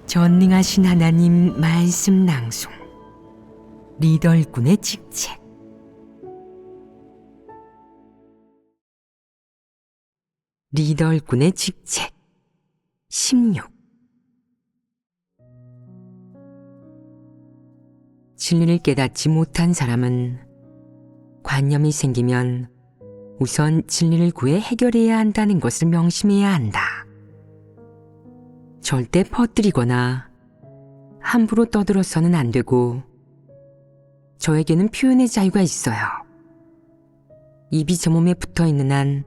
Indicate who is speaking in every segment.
Speaker 1: 전능하신 하나님 말씀 낭송 리더 일꾼의 직책. 리더 일꾼의 직책 16. 진리를 깨닫지 못한 사람은 관념이 생기면 우선 진리를 구해 해결해야 한다는 것을 명심해야 한다. 절대 퍼뜨리거나 함부로 떠들어서는 안 되고, 저에게는 표현의 자유가 있어요. 입이 제 몸에 붙어 있는 한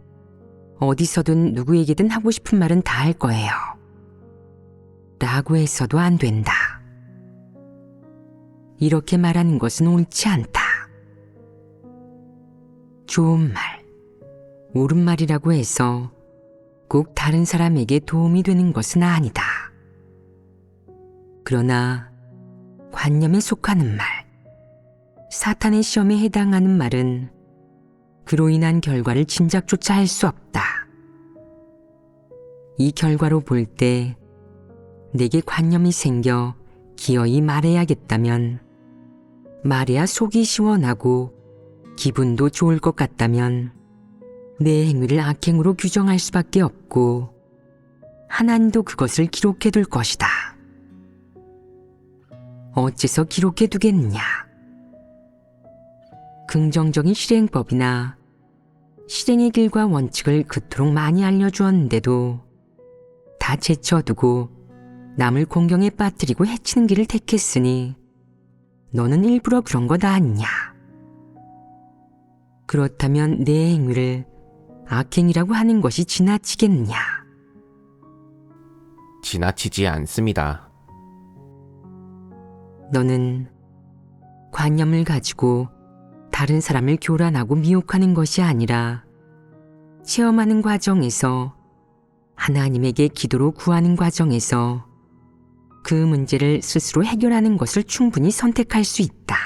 Speaker 1: 어디서든 누구에게든 하고 싶은 말은 다 할 거예요. 라고 해서도 안 된다. 이렇게 말하는 것은 옳지 않다. 좋은 말, 옳은 말이라고 해서 꼭 다른 사람에게 도움이 되는 것은 아니다. 그러나 관념에 속하는 말, 사탄의 시험에 해당하는 말은 그로 인한 결과를 짐작조차 할 수 없다. 이 결과로 볼 때 내게 관념이 생겨 기어이 말해야겠다면, 말해야 속이 시원하고 기분도 좋을 것 같다면 내 행위를 악행으로 규정할 수밖에 없고, 하나님도 그것을 기록해 둘 것이다. 어째서 기록해 두겠느냐? 긍정적인 실행법이나 실행의 길과 원칙을 그토록 많이 알려주었는데도 다 제쳐두고 남을 공경에 빠뜨리고 해치는 길을 택했으니 너는 일부러 그런 것 아니냐? 그렇다면 내 행위를 악행이라고 하는 것이 지나치겠느냐?
Speaker 2: 지나치지 않습니다.
Speaker 1: 너는 관념을 가지고 다른 사람을 교란하고 미혹하는 것이 아니라 체험하는 과정에서, 하나님에게 기도로 구하는 과정에서 그 문제를 스스로 해결하는 것을 충분히 선택할 수 있다.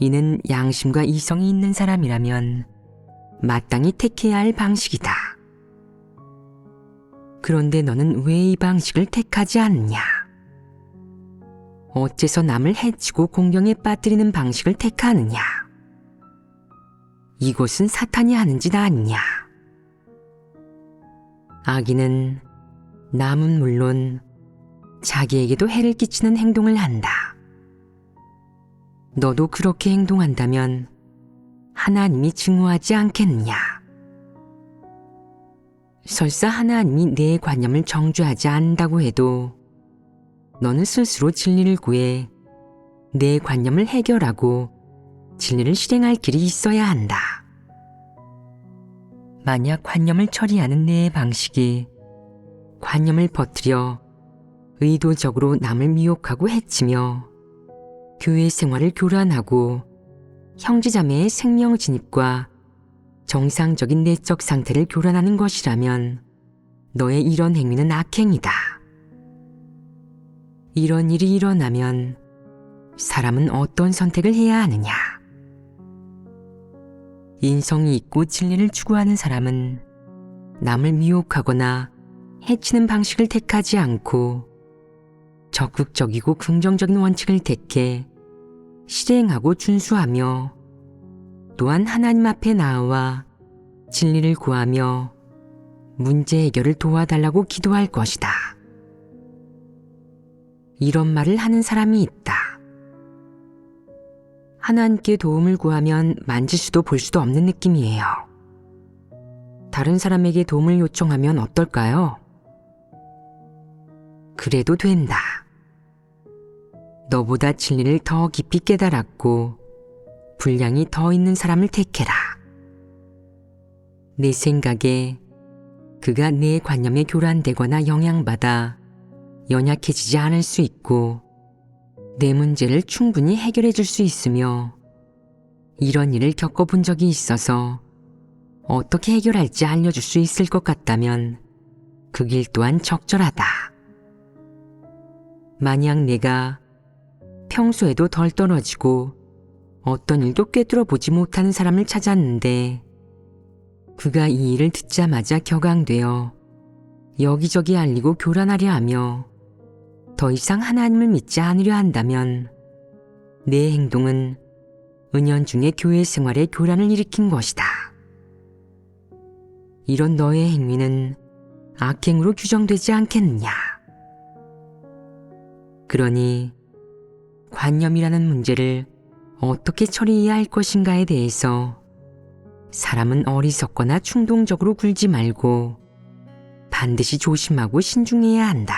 Speaker 1: 이는 양심과 이성이 있는 사람이라면 마땅히 택해야 할 방식이다. 그런데 너는 왜 이 방식을 택하지 않느냐? 어째서 남을 해치고 공경에 빠뜨리는 방식을 택하느냐? 이것은 사탄이 하는 짓 아니냐? 악인은 남은 물론 자기에게도 해를 끼치는 행동을 한다. 너도 그렇게 행동한다면 하나님이 증오하지 않겠느냐? 설사 하나님이 내 관념을 정죄하지 않는다고 해도 너는 스스로 진리를 구해 내 관념을 해결하고 진리를 실행할 길이 있어야 한다. 만약 관념을 처리하는 내 방식이 관념을 퍼뜨려 의도적으로 남을 미혹하고 해치며 교회 생활을 교란하고 형제자매의 생명 진입과 정상적인 내적 상태를 교란하는 것이라면 너의 이런 행위는 악행이다. 이런 일이 일어나면 사람은 어떤 선택을 해야 하느냐? 인성이 있고 진리를 추구하는 사람은 남을 미혹하거나 해치는 방식을 택하지 않고 적극적이고 긍정적인 원칙을 택해 실행하고 준수하며, 또한 하나님 앞에 나아와 진리를 구하며 문제 해결을 도와달라고 기도할 것이다. 이런 말을 하는 사람이 있다. 하나님께 도움을 구하면 만질 수도 볼 수도 없는 느낌이에요. 다른 사람에게 도움을 요청하면 어떨까요? 그래도 된다. 너보다 진리를 더 깊이 깨달았고 분량이 더 있는 사람을 택해라. 내 생각에 그가 내 관념에 교란되거나 영향받아 연약해지지 않을 수 있고 내 문제를 충분히 해결해 줄 수 있으며, 이런 일을 겪어본 적이 있어서 어떻게 해결할지 알려줄 수 있을 것 같다면 그 길 또한 적절하다. 만약 내가 평소에도 덜 떨어지고 어떤 일도 꿰뚫어 보지 못하는 사람을 찾았는데 그가 이 일을 듣자마자 격앙되어 여기저기 알리고 교란하려 하며 더 이상 하나님을 믿지 않으려 한다면 내 행동은 은연중에 교회 생활에 교란을 일으킨 것이다. 이런 너의 행위는 악행으로 규정되지 않겠느냐. 그러니 관념이라는 문제를 어떻게 처리해야 할 것인가에 대해서 사람은 어리석거나 충동적으로 굴지 말고 반드시 조심하고 신중해야 한다.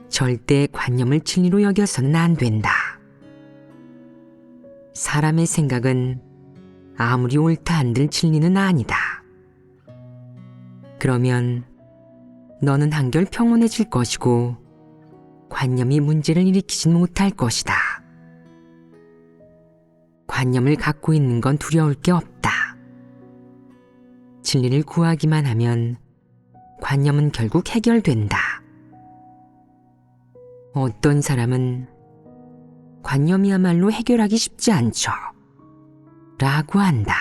Speaker 1: 절대 관념을 진리로 여겨서는 안 된다. 사람의 생각은 아무리 옳다 한들 진리는 아니다. 그러면 너는 한결 평온해질 것이고 관념이 문제를 일으키진 못할 것이다. 관념을 갖고 있는 건 두려울 게 없다. 진리를 구하기만 하면 관념은 결국 해결된다. 어떤 사람은 관념이야말로 해결하기 쉽지 않죠. 라고 한다.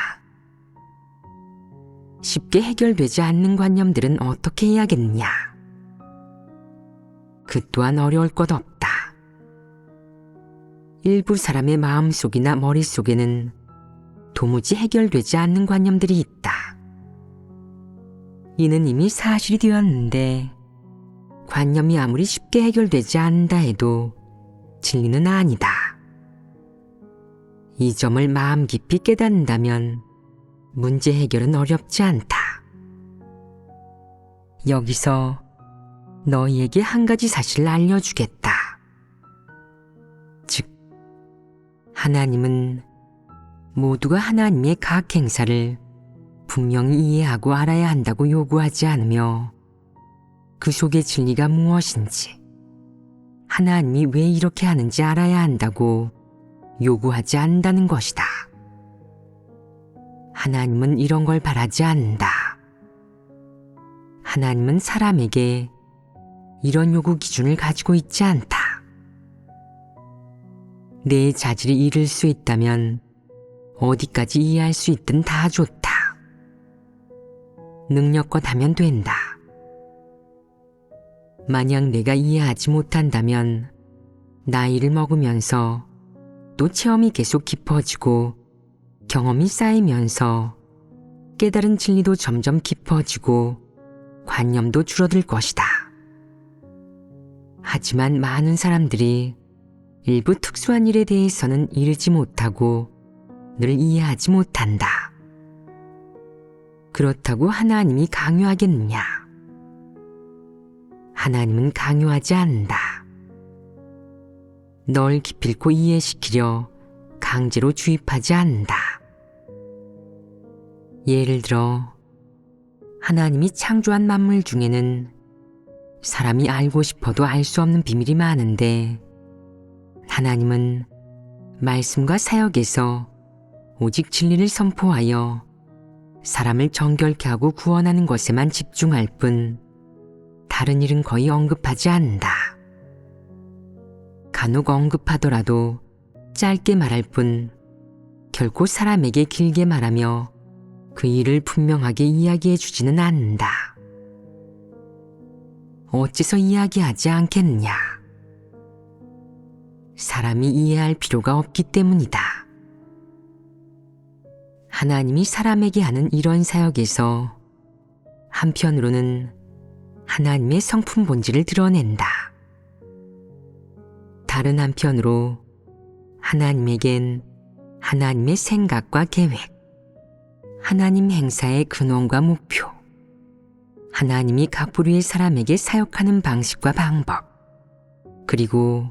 Speaker 1: 쉽게 해결되지 않는 관념들은 어떻게 해야겠느냐? 그 또한 어려울 것 없다. 일부 사람의 마음속이나 머릿속에는 도무지 해결되지 않는 관념들이 있다. 이는 이미 사실이 되었는데 관념이 아무리 쉽게 해결되지 않는다 해도 진리는 아니다. 이 점을 마음 깊이 깨닫는다면 문제 해결은 어렵지 않다. 여기서 너희에게 한 가지 사실을 알려주겠다. 즉, 하나님은 모두가 하나님의 각 행사를 분명히 이해하고 알아야 한다고 요구하지 않으며 그 속의 진리가 무엇인지, 하나님이 왜 이렇게 하는지 알아야 한다고 요구하지 않는다는 것이다. 하나님은 이런 걸 바라지 않는다. 하나님은 사람에게 이런 요구 기준을 가지고 있지 않다. 내 자질이 이를 수 있다면 어디까지 이해할 수 있든 다 좋다. 능력껏 하면 된다. 만약 내가 이해하지 못한다면 나이를 먹으면서 또 체험이 계속 깊어지고 경험이 쌓이면서 깨달은 진리도 점점 깊어지고 관념도 줄어들 것이다. 하지만 많은 사람들이 일부 특수한 일에 대해서는 이르지 못하고 늘 이해하지 못한다. 그렇다고 하나님이 강요하겠느냐? 하나님은 강요하지 않는다. 널 기필코 이해시키려 강제로 주입하지 않는다. 예를 들어 하나님이 창조한 만물 중에는 사람이 알고 싶어도 알 수 없는 비밀이 많은데 하나님은 말씀과 사역에서 오직 진리를 선포하여 사람을 정결케 하고 구원하는 것에만 집중할 뿐 다른 일은 거의 언급하지 않는다. 간혹 언급하더라도 짧게 말할 뿐 결코 사람에게 길게 말하며 그 일을 분명하게 이야기해 주지는 않는다. 어째서 이야기하지 않겠느냐? 사람이 이해할 필요가 없기 때문이다. 하나님이 사람에게 하는 이런 사역에서 한편으로는 하나님의 성품 본질을 드러낸다. 다른 한편으로 하나님에겐 하나님의 생각과 계획, 하나님 행사의 근원과 목표, 하나님이 각 부류의 사람에게 사역하는 방식과 방법, 그리고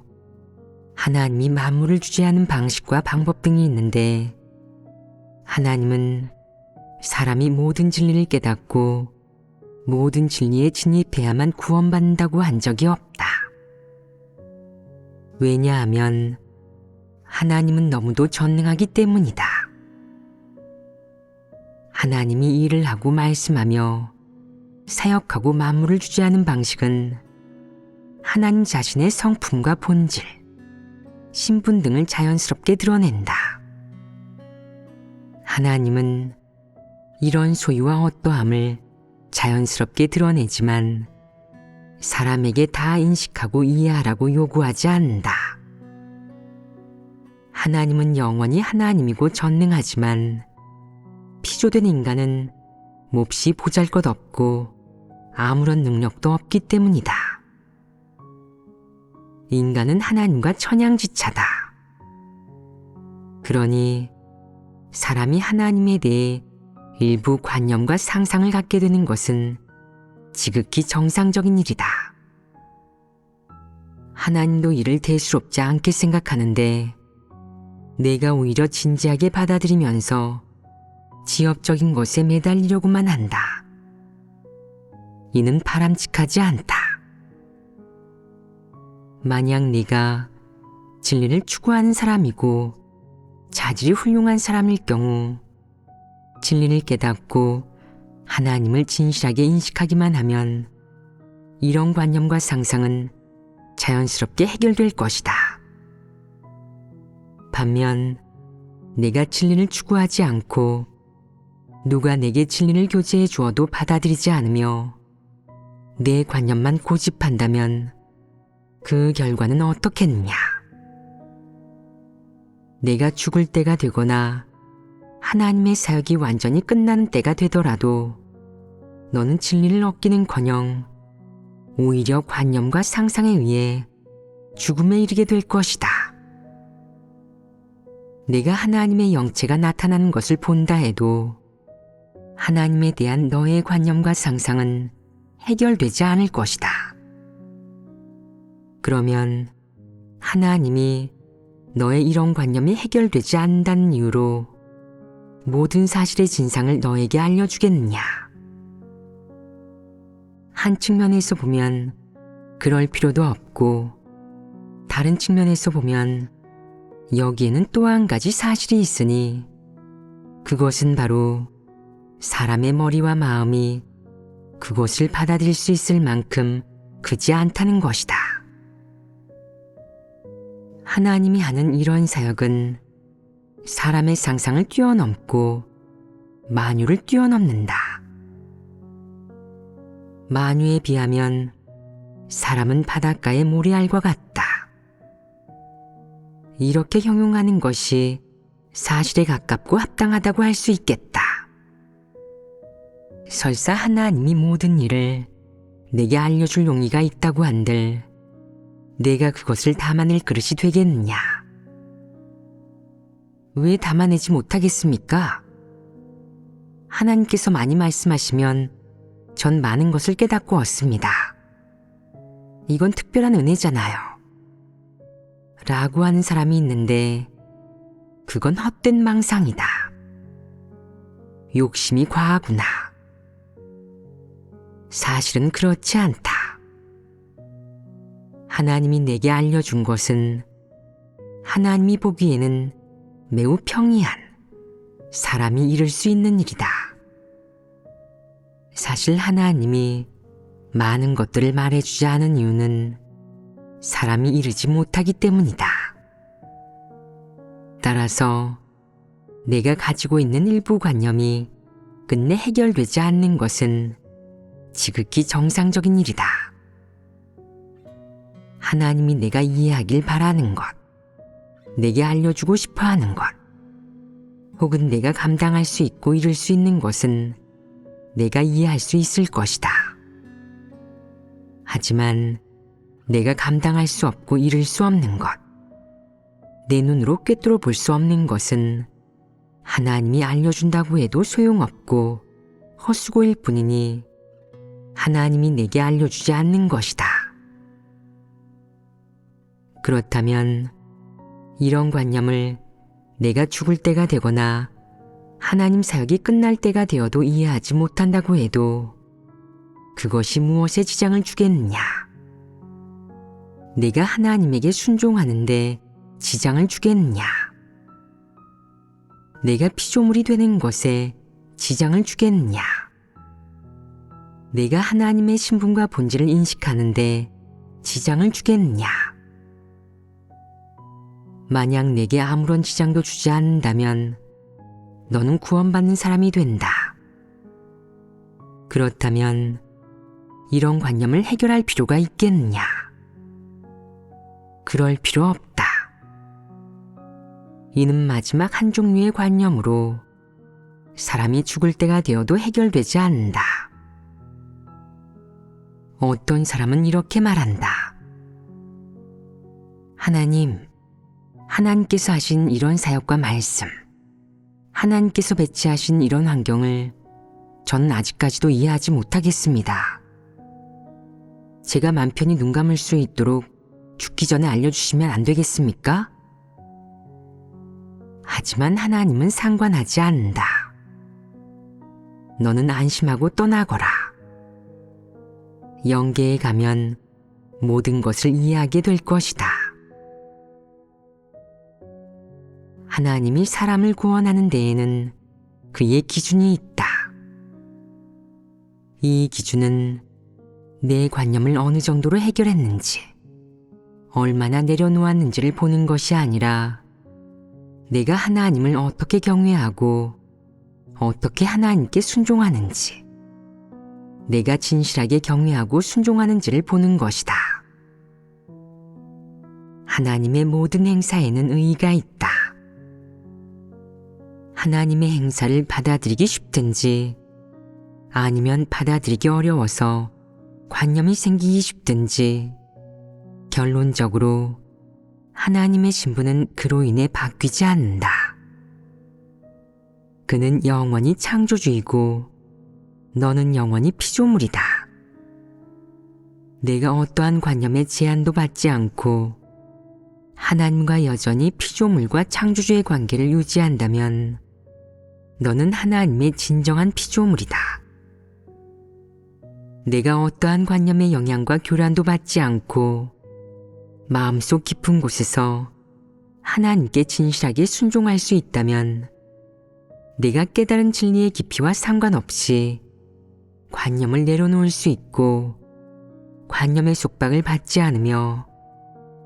Speaker 1: 하나님이 만물을 주재하는 방식과 방법 등이 있는데 하나님은 사람이 모든 진리를 깨닫고 모든 진리에 진입해야만 구원받는다고 한 적이 없다. 왜냐하면 하나님은 너무도 전능하기 때문이다. 하나님이 일을 하고 말씀하며 사역하고 만물을 주재하는 방식은 하나님 자신의 성품과 본질, 신분 등을 자연스럽게 드러낸다. 하나님은 이런 소유와 어떠함을 자연스럽게 드러내지만 사람에게 다 인식하고 이해하라고 요구하지 않는다. 하나님은 영원히 하나님이고 전능하지만 피조된 인간은 몹시 보잘것없고 아무런 능력도 없기 때문이다. 인간은 하나님과 천양지차다. 그러니 사람이 하나님에 대해 일부 관념과 상상을 갖게 되는 것은 지극히 정상적인 일이다. 하나님도 이를 대수롭지 않게 생각하는데 내가 오히려 진지하게 받아들이면서 지엽적인 것에 매달리려고만 한다. 이는 바람직하지 않다. 만약 네가 진리를 추구하는 사람이고 자질이 훌륭한 사람일 경우 진리를 깨닫고 하나님을 진실하게 인식하기만 하면 이런 관념과 상상은 자연스럽게 해결될 것이다. 반면 내가 진리를 추구하지 않고 누가 내게 진리를 교제해 주어도 받아들이지 않으며 내 관념만 고집한다면 그 결과는 어떻겠느냐? 내가 죽을 때가 되거나 하나님의 사역이 완전히 끝나는 때가 되더라도 너는 진리를 얻기는커녕 오히려 관념과 상상에 의해 죽음에 이르게 될 것이다. 내가 하나님의 영체가 나타나는 것을 본다 해도 하나님에 대한 너의 관념과 상상은 해결되지 않을 것이다. 그러면 하나님이 너의 이런 관념이 해결되지 않는다는 이유로 모든 사실의 진상을 너에게 알려주겠느냐? 한 측면에서 보면 그럴 필요도 없고 다른 측면에서 보면 여기에는 또 한 가지 사실이 있으니 그것은 바로 사람의 머리와 마음이 그것을 받아들일 수 있을 만큼 크지 않다는 것이다. 하나님이 하는 이런 사역은 사람의 상상을 뛰어넘고 만유를 뛰어넘는다. 만유에 비하면 사람은 바닷가의 모래알과 같다. 이렇게 형용하는 것이 사실에 가깝고 합당하다고 할 수 있겠다. 설사 하나님이 모든 일을 내게 알려줄 용의가 있다고 한들 내가 그것을 담아낼 그릇이 되겠느냐? 왜 담아내지 못하겠습니까? 하나님께서 많이 말씀하시면 전 많은 것을 깨닫고 얻습니다. 이건 특별한 은혜잖아요. 라고 하는 사람이 있는데 그건 헛된 망상이다. 욕심이 과하구나. 사실은 그렇지 않다. 하나님이 내게 알려준 것은 하나님이 보기에는 매우 평이한 사람이 이룰 수 있는 일이다. 사실 하나님이 많은 것들을 말해주지 않은 이유는 사람이 이르지 못하기 때문이다. 따라서 내가 가지고 있는 일부 관념이 끝내 해결되지 않는 것은 지극히 정상적인 일이다. 하나님이 내가 이해하길 바라는 것, 내게 알려주고 싶어 하는 것, 혹은 내가 감당할 수 있고 이룰 수 있는 것은 내가 이해할 수 있을 것이다. 하지만 내가 감당할 수 없고 이룰 수 없는 것, 내 눈으로 꿰뚫어 볼 수 없는 것은 하나님이 알려준다고 해도 소용없고 헛수고일 뿐이니 하나님이 내게 알려주지 않는 것이다. 그렇다면 이런 관념을 내가 죽을 때가 되거나 하나님 사역이 끝날 때가 되어도 이해하지 못한다고 해도 그것이 무엇에 지장을 주겠느냐? 내가 하나님에게 순종하는데 지장을 주겠느냐? 내가 피조물이 되는 것에 지장을 주겠느냐? 내가 하나님의 신분과 본질을 인식하는데 지장을 주겠느냐? 만약 내게 아무런 지장도 주지 않는다면 너는 구원받는 사람이 된다. 그렇다면 이런 관념을 해결할 필요가 있겠느냐? 그럴 필요 없다. 이는 마지막 한 종류의 관념으로 사람이 죽을 때가 되어도 해결되지 않는다. 어떤 사람은 이렇게 말한다. 하나님, 하나님께서 하신 이런 사역과 말씀, 하나님께서 배치하신 이런 환경을 저는 아직까지도 이해하지 못하겠습니다. 제가 맘 편히 눈 감을 수 있도록 죽기 전에 알려주시면 안 되겠습니까? 하지만 하나님은 상관하지 않는다. 너는 안심하고 떠나거라. 영계에 가면 모든 것을 이해하게 될 것이다. 하나님이 사람을 구원하는 데에는 그의 기준이 있다. 이 기준은 내 관념을 어느 정도로 해결했는지, 얼마나 내려놓았는지를 보는 것이 아니라 내가 하나님을 어떻게 경외하고 어떻게 하나님께 순종하는지, 내가 진실하게 경외하고 순종하는지를 보는 것이다. 하나님의 모든 행사에는 의의가 있다. 하나님의 행사를 받아들이기 쉽든지 아니면 받아들이기 어려워서 관념이 생기기 쉽든지 결론적으로 하나님의 신분은 그로 인해 바뀌지 않는다. 그는 영원히 창조주이고 너는 영원히 피조물이다. 내가 어떠한 관념의 제한도 받지 않고 하나님과 여전히 피조물과 창조주의 관계를 유지한다면 너는 하나님의 진정한 피조물이다. 내가 어떠한 관념의 영향과 교란도 받지 않고 마음속 깊은 곳에서 하나님께 진실하게 순종할 수 있다면 내가 깨달은 진리의 깊이와 상관없이 관념을 내려놓을 수 있고 관념의 속박을 받지 않으며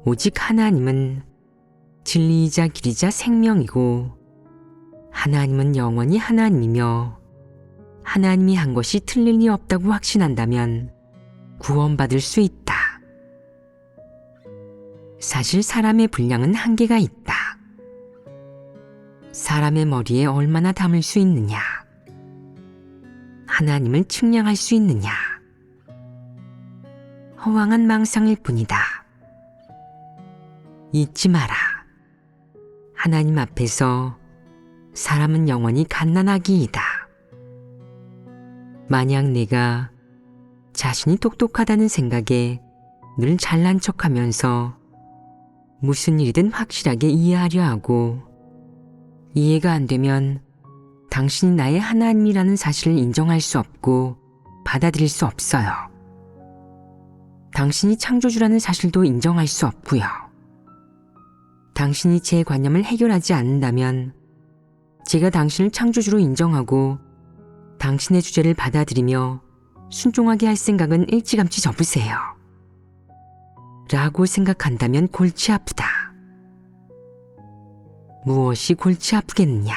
Speaker 1: 오직 하나님은 진리이자 길이자 생명이고 하나님은 영원히 하나님이며 하나님이 한 것이 틀릴 리 없다고 확신한다면 구원받을 수 있다. 사실 사람의 분량은 한계가 있다. 사람의 머리에 얼마나 담을 수 있느냐? 하나님을 측량할 수 있느냐? 허황한 망상일 뿐이다. 잊지 마라. 하나님 앞에서 사람은 영원히 갓난아기이다. 만약 내가 자신이 똑똑하다는 생각에 늘 잘난 척하면서 무슨 일이든 확실하게 이해하려 하고 이해가 안 되면 당신이 나의 하나님이라는 사실을 인정할 수 없고 받아들일 수 없어요. 당신이 창조주라는 사실도 인정할 수 없고요. 당신이 제 관념을 해결하지 않는다면 제가 당신을 창조주로 인정하고 당신의 주제를 받아들이며 순종하게 할 생각은 일찌감치 접으세요. 라고 생각한다면 골치 아프다. 무엇이 골치 아프겠느냐?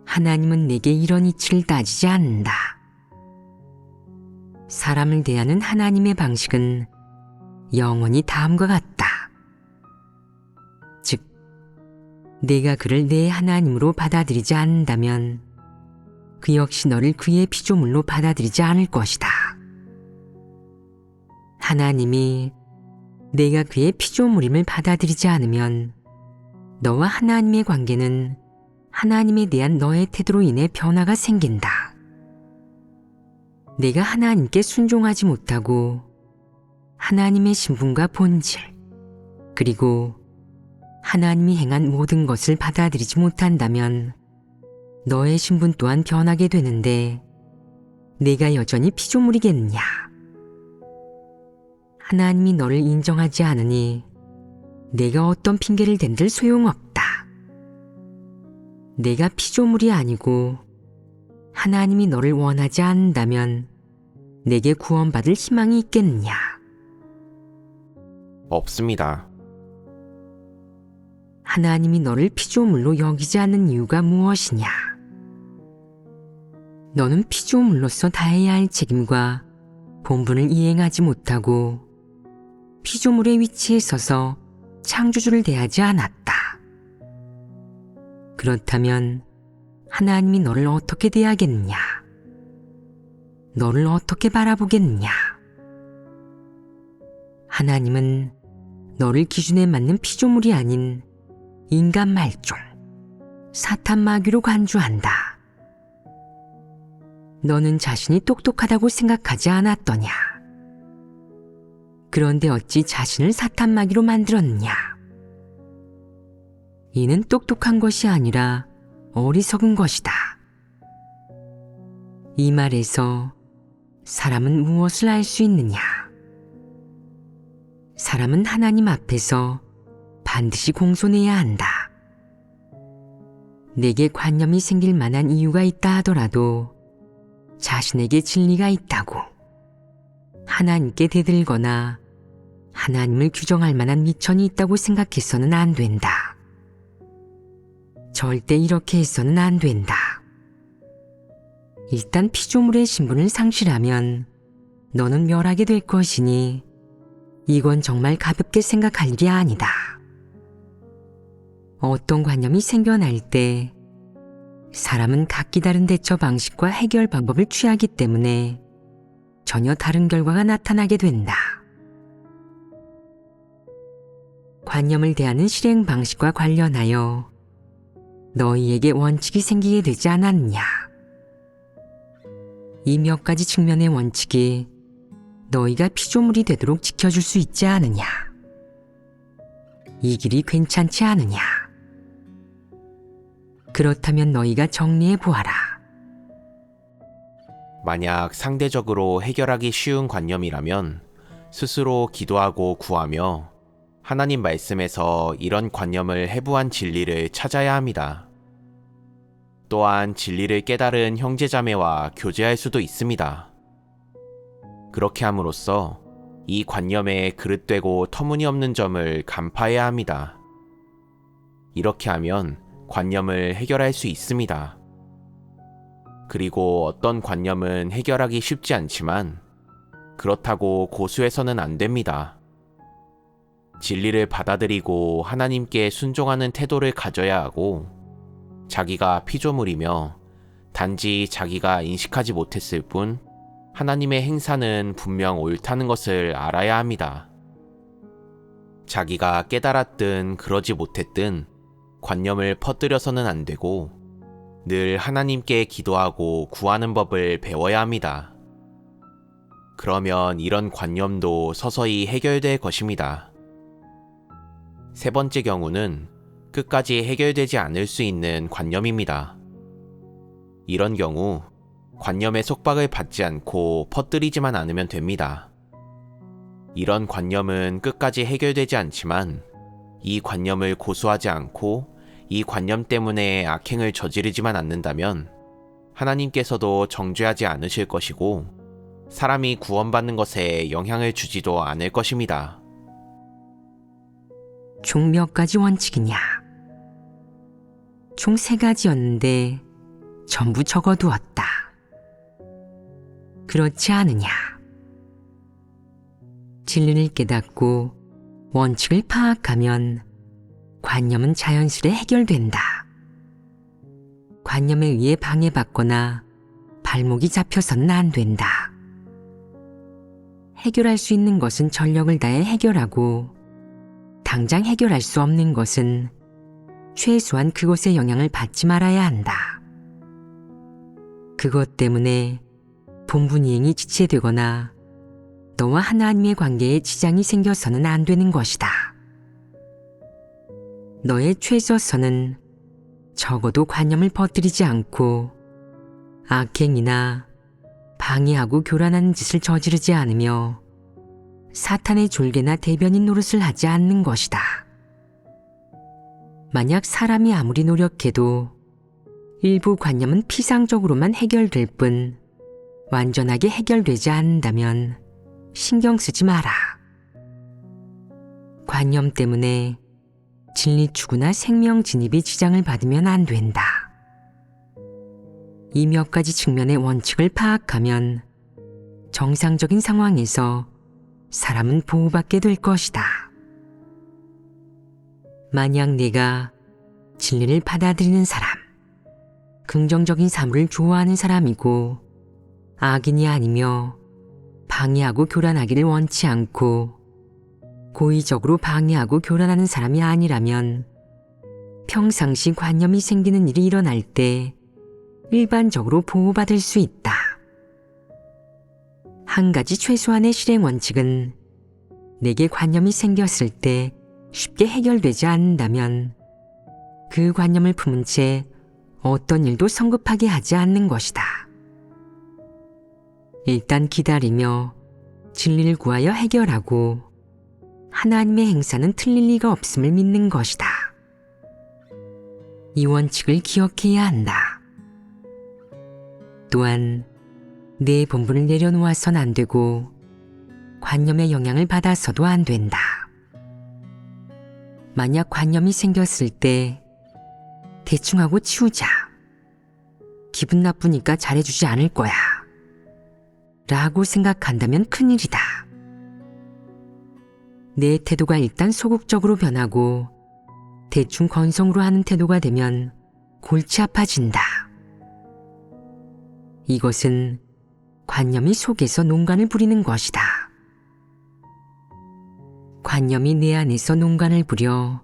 Speaker 1: 하나님은 내게 이런 이치를 따지지 않는다. 사람을 대하는 하나님의 방식은 영원히 다음과 같다. 즉, 내가 그를 내 하나님으로 받아들이지 않는다면 그 역시 너를 그의 피조물로 받아들이지 않을 것이다. 하나님이 내가 그의 피조물임을 받아들이지 않으면 너와 하나님의 관계는 하나님에 대한 너의 태도로 인해 변화가 생긴다. 내가 하나님께 순종하지 못하고 하나님의 신분과 본질, 그리고 하나님이 행한 모든 것을 받아들이지 못한다면 너의 신분 또한 변하게 되는데 내가 여전히 피조물이겠느냐? 하나님이 너를 인정하지 않으니 내가 어떤 핑계를 댄들 소용없다. 내가 피조물이 아니고 하나님이 너를 원하지 않는다면 내게 구원받을 희망이 있겠느냐?
Speaker 2: 없습니다.
Speaker 1: 하나님이 너를 피조물로 여기지 않는 이유가 무엇이냐? 너는 피조물로서 다해야 할 책임과 본분을 이행하지 못하고 피조물의 위치에 서서 창조주를 대하지 않았다. 그렇다면 하나님이 너를 어떻게 대하겠느냐? 너를 어떻게 바라보겠느냐? 하나님은 너를 기준에 맞는 피조물이 아닌 인간 말종, 사탄 마귀로 간주한다. 너는 자신이 똑똑하다고 생각하지 않았더냐? 그런데 어찌 자신을 사탄 마귀로 만들었느냐? 이는 똑똑한 것이 아니라 어리석은 것이다. 이 말에서 사람은 무엇을 알 수 있느냐? 사람은 하나님 앞에서 반드시 공손해야 한다. 내게 관념이 생길 만한 이유가 있다 하더라도 자신에게 진리가 있다고 하나님께 대들거나 하나님을 규정할 만한 미천이 있다고 생각해서는 안 된다. 절대 이렇게 해서는 안 된다. 일단 피조물의 신분을 상실하면 너는 멸하게 될 것이니 이건 정말 가볍게 생각할 일이 아니다. 어떤 관념이 생겨날 때 사람은 각기 다른 대처 방식과 해결 방법을 취하기 때문에 전혀 다른 결과가 나타나게 된다. 관념을 대하는 실행 방식과 관련하여 너희에게 원칙이 생기게 되지 않았느냐? 이 몇 가지 측면의 원칙이 너희가 피조물이 되도록 지켜줄 수 있지 않으냐? 이 길이 괜찮지 않으냐? 그렇다면 너희가 정리해 보아라.
Speaker 2: 만약 상대적으로 해결하기 쉬운 관념이라면 스스로 기도하고 구하며 하나님 말씀에서 이런 관념을 해부한 진리를 찾아야 합니다. 또한 진리를 깨달은 형제자매와 교제할 수도 있습니다. 그렇게 함으로써 이 관념의 그릇되고 터무니없는 점을 간파해야 합니다. 이렇게 하면 관념을 해결할 수 있습니다. 그리고 어떤 관념은 해결하기 쉽지 않지만 그렇다고 고수해서는 안 됩니다. 진리를 받아들이고 하나님께 순종하는 태도를 가져야 하고 자기가 피조물이며 단지 자기가 인식하지 못했을 뿐 하나님의 행사는 분명 옳다는 것을 알아야 합니다. 자기가 깨달았든 그러지 못했든 관념을 퍼뜨려서는 안 되고 늘 하나님께 기도하고 구하는 법을 배워야 합니다. 그러면 이런 관념도 서서히 해결될 것입니다. 세 번째 경우는 끝까지 해결되지 않을 수 있는 관념입니다. 이런 경우 관념의 속박을 받지 않고 퍼뜨리지만 않으면 됩니다. 이런 관념은 끝까지 해결되지 않지만 이 관념을 고수하지 않고 이 관념 때문에 악행을 저지르지만 않는다면 하나님께서도 정죄하지 않으실 것이고 사람이 구원받는 것에 영향을 주지도 않을 것입니다.
Speaker 1: 총 몇 가지 원칙이냐? 총 3가지였는데 전부 적어두었다. 그렇지 않으냐? 진리를 깨닫고 원칙을 파악하면 관념은 자연스레 해결된다. 관념에 의해 방해받거나 발목이 잡혀서는 안 된다. 해결할 수 있는 것은 전력을 다해 해결하고 당장 해결할 수 없는 것은 최소한 그것의 영향을 받지 말아야 한다. 그것 때문에 본분 이행이 지체되거나 너와 하나님의 관계에 지장이 생겨서는 안 되는 것이다. 너의 최저선은 적어도 관념을 퍼뜨리지 않고 악행이나 방해하고 교란하는 짓을 저지르지 않으며 사탄의 졸개나 대변인 노릇을 하지 않는 것이다. 만약 사람이 아무리 노력해도 일부 관념은 피상적으로만 해결될 뿐 완전하게 해결되지 않는다면 신경 쓰지 마라. 관념 때문에 진리 추구나 생명 진입이 지장을 받으면 안 된다. 이 몇 가지 측면의 원칙을 파악하면 정상적인 상황에서 사람은 보호받게 될 것이다. 만약 내가 진리를 받아들이는 사람, 긍정적인 사물을 좋아하는 사람이고 악인이 아니며 방해하고 교란하기를 원치 않고 고의적으로 방해하고 교란하는 사람이 아니라면 평상시 관념이 생기는 일이 일어날 때 일반적으로 보호받을 수 있다. 한 가지 최소한의 실행 원칙은 내게 관념이 생겼을 때 쉽게 해결되지 않는다면 그 관념을 품은 채 어떤 일도 성급하게 하지 않는 것이다. 일단 기다리며 진리를 구하여 해결하고 하나님의 행사는 틀릴 리가 없음을 믿는 것이다. 이 원칙을 기억해야 한다. 또한 내 본분을 내려놓아선 안 되고 관념의 영향을 받아서도 안 된다. 만약 관념이 생겼을 때 대충 하고 치우자. 기분 나쁘니까 잘해주지 않을 거야. 라고 생각한다면 큰일이다. 내 태도가 일단 소극적으로 변하고 대충 건성으로 하는 태도가 되면 골치 아파진다. 이것은 관념이 속에서 농간을 부리는 것이다. 관념이 내 안에서 농간을 부려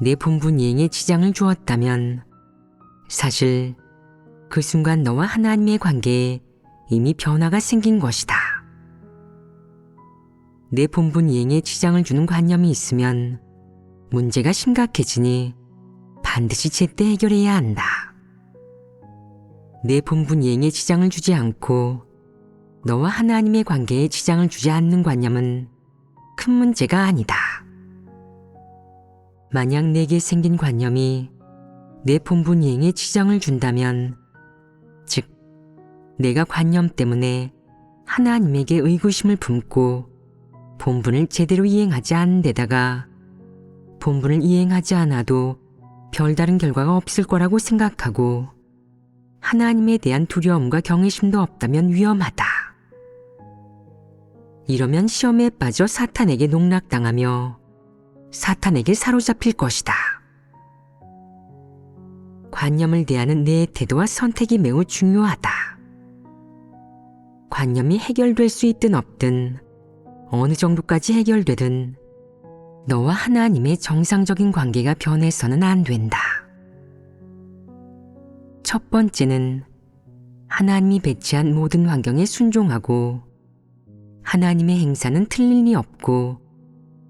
Speaker 1: 내 본분 이행에 지장을 주었다면 사실 그 순간 너와 하나님의 관계에 이미 변화가 생긴 것이다. 내 본분 이행에 지장을 주는 관념이 있으면 문제가 심각해지니 반드시 제때 해결해야 한다. 내 본분 이행에 지장을 주지 않고 너와 하나님의 관계에 지장을 주지 않는 관념은 큰 문제가 아니다. 만약 내게 생긴 관념이 내 본분 이행에 지장을 준다면, 즉 내가 관념 때문에 하나님에게 의구심을 품고 본분을 제대로 이행하지 않은 데다가 본분을 이행하지 않아도 별다른 결과가 없을 거라고 생각하고 하나님에 대한 두려움과 경외심도 없다면 위험하다. 이러면 시험에 빠져 사탄에게 농락당하며 사탄에게 사로잡힐 것이다. 관념을 대하는 내 태도와 선택이 매우 중요하다. 관념이 해결될 수 있든 없든 어느 정도까지 해결되든 너와 하나님의 정상적인 관계가 변해서는 안 된다. 첫 번째는 하나님이 배치한 모든 환경에 순종하고 하나님의 행사는 틀릴 리 없고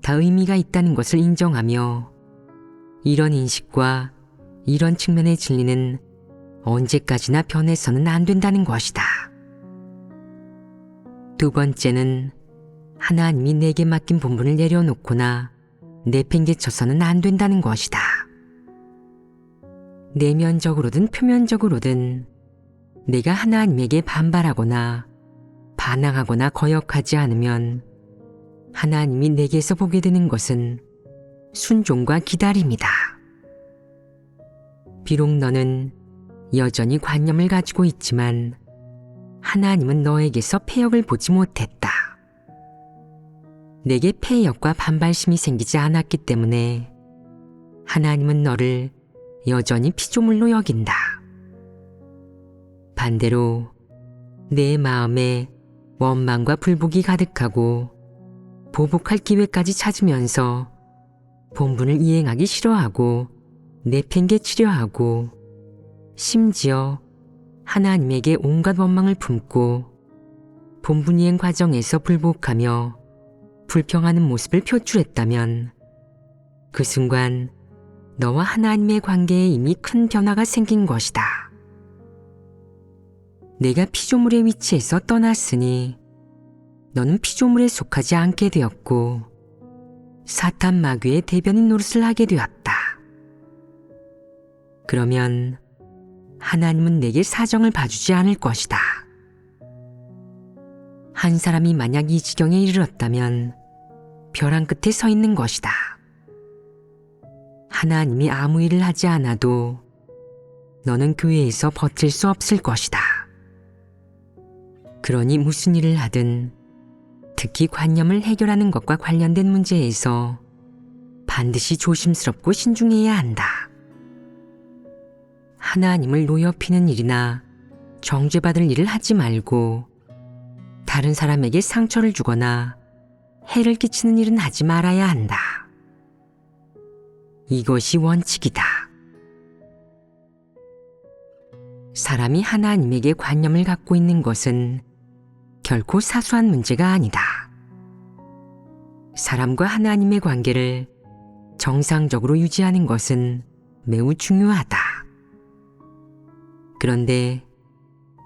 Speaker 1: 다 의미가 있다는 것을 인정하며 이런 인식과 이런 측면의 진리는 언제까지나 변해서는 안 된다는 것이다. 두 번째는 하나님이 내게 맡긴 본분을 내려놓거나 내팽개쳐서는 안 된다는 것이다. 내면적으로든 표면적으로든 내가 하나님에게 반발하거나 반항하거나 거역하지 않으면 하나님이 내게서 보게 되는 것은 순종과 기다림이다. 비록 너는 여전히 관념을 가지고 있지만 하나님은 너에게서 패역을 보지 못했다. 내게 패역과 반발심이 생기지 않았기 때문에 하나님은 너를 여전히 피조물로 여긴다. 반대로 내 마음에 원망과 불복이 가득하고 보복할 기회까지 찾으면서 본분을 이행하기 싫어하고 내팽개치려 하고 심지어 하나님에게 온갖 원망을 품고 본분 이행 과정에서 불복하며 불평하는 모습을 표출했다면 그 순간 너와 하나님의 관계에 이미 큰 변화가 생긴 것이다. 내가 피조물의 위치에서 떠났으니 너는 피조물에 속하지 않게 되었고 사탄 마귀의 대변인 노릇을 하게 되었다. 그러면 하나님은 내게 사정을 봐주지 않을 것이다. 한 사람이 만약 이 지경에 이르렀다면 벼랑 끝에 서 있는 것이다. 하나님이 아무 일을 하지 않아도 너는 교회에서 버틸 수 없을 것이다. 그러니 무슨 일을 하든 특히 관념을 해결하는 것과 관련된 문제에서 반드시 조심스럽고 신중해야 한다. 하나님을 노엽히는 일이나 정죄받을 일을 하지 말고 다른 사람에게 상처를 주거나 해를 끼치는 일은 하지 말아야 한다. 이것이 원칙이다. 사람이 하나님에게 관념을 갖고 있는 것은 결코 사소한 문제가 아니다. 사람과 하나님의 관계를 정상적으로 유지하는 것은 매우 중요하다. 그런데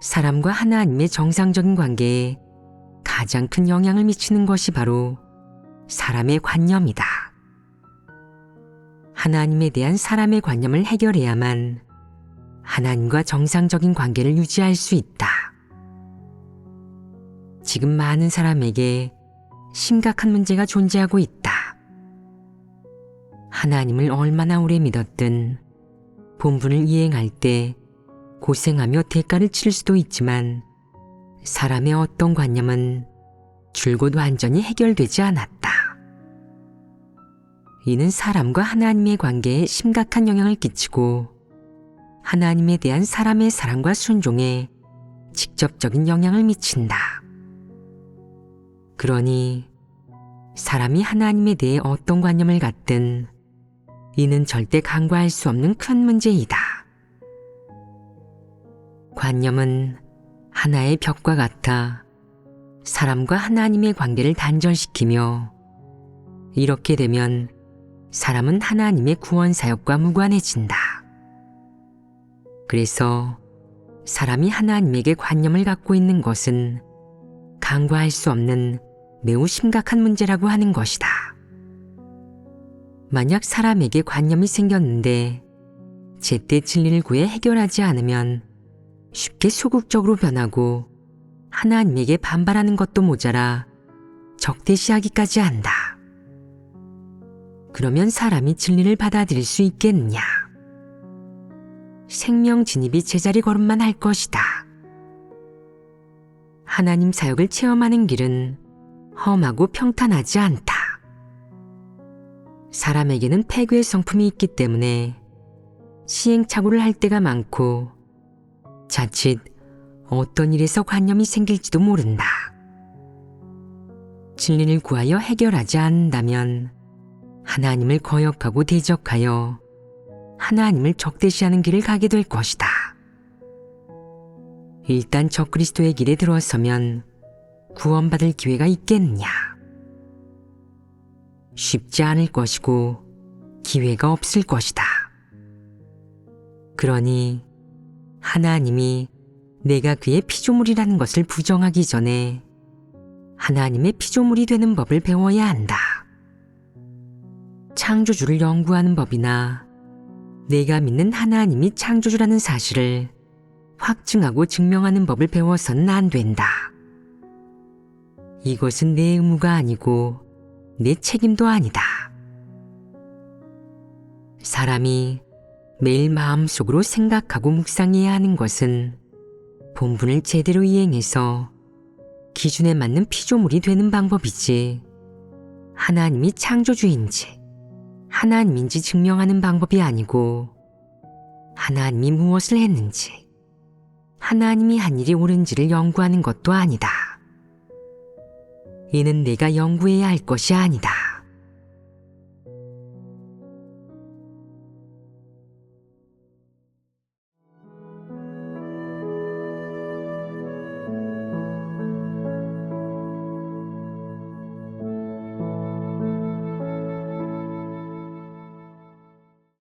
Speaker 1: 사람과 하나님의 정상적인 관계에 가장 큰 영향을 미치는 것이 바로 사람의 관념이다. 하나님에 대한 사람의 관념을 해결해야만 하나님과 정상적인 관계를 유지할 수 있다. 지금 많은 사람에게 심각한 문제가 존재하고 있다. 하나님을 얼마나 오래 믿었든 본분을 이행할 때 고생하며 대가를 치를 수도 있지만 사람의 어떤 관념은 줄곧 완전히 해결되지 않았다. 이는 사람과 하나님의 관계에 심각한 영향을 끼치고 하나님에 대한 사람의 사랑과 순종에 직접적인 영향을 미친다. 그러니 사람이 하나님에 대해 어떤 관념을 갖든 이는 절대 간과할 수 없는 큰 문제이다. 관념은 하나의 벽과 같아 사람과 하나님의 관계를 단절시키며 이렇게 되면 사람은 하나님의 구원 사역과 무관해진다. 그래서 사람이 하나님에게 관념을 갖고 있는 것은 간과할 수 없는 매우 심각한 문제라고 하는 것이다. 만약 사람에게 관념이 생겼는데 제때 진리를 구해 해결하지 않으면 쉽게 소극적으로 변하고 하나님에게 반발하는 것도 모자라 적대시하기까지 한다. 그러면 사람이 진리를 받아들일 수 있겠느냐? 생명 진입이 제자리 걸음만 할 것이다. 하나님 사역을 체험하는 길은 험하고 평탄하지 않다. 사람에게는 패괴의 성품이 있기 때문에 시행착오를 할 때가 많고 자칫 어떤 일에서 관념이 생길지도 모른다. 진리를 구하여 해결하지 않는다면 하나님을 거역하고 대적하여 하나님을 적대시하는 길을 가게 될 것이다. 일단 적그리스도의 길에 들어서면 구원받을 기회가 있겠느냐? 쉽지 않을 것이고 기회가 없을 것이다. 그러니 하나님이 내가 그의 피조물이라는 것을 부정하기 전에 하나님의 피조물이 되는 법을 배워야 한다. 창조주를 연구하는 법이나 내가 믿는 하나님이 창조주라는 사실을 확증하고 증명하는 법을 배워서는 안 된다. 이것은 내 의무가 아니고 내 책임도 아니다. 사람이 매일 마음속으로 생각하고 묵상해야 하는 것은 본분을 제대로 이행해서 기준에 맞는 피조물이 되는 방법이지 하나님이 창조주인지 하나님인지 증명하는 방법이 아니고 하나님이 무엇을 했는지 하나님이 한 일이 옳은지를 연구하는 것도 아니다. 이는 내가 연구해야 할 것이 아니다.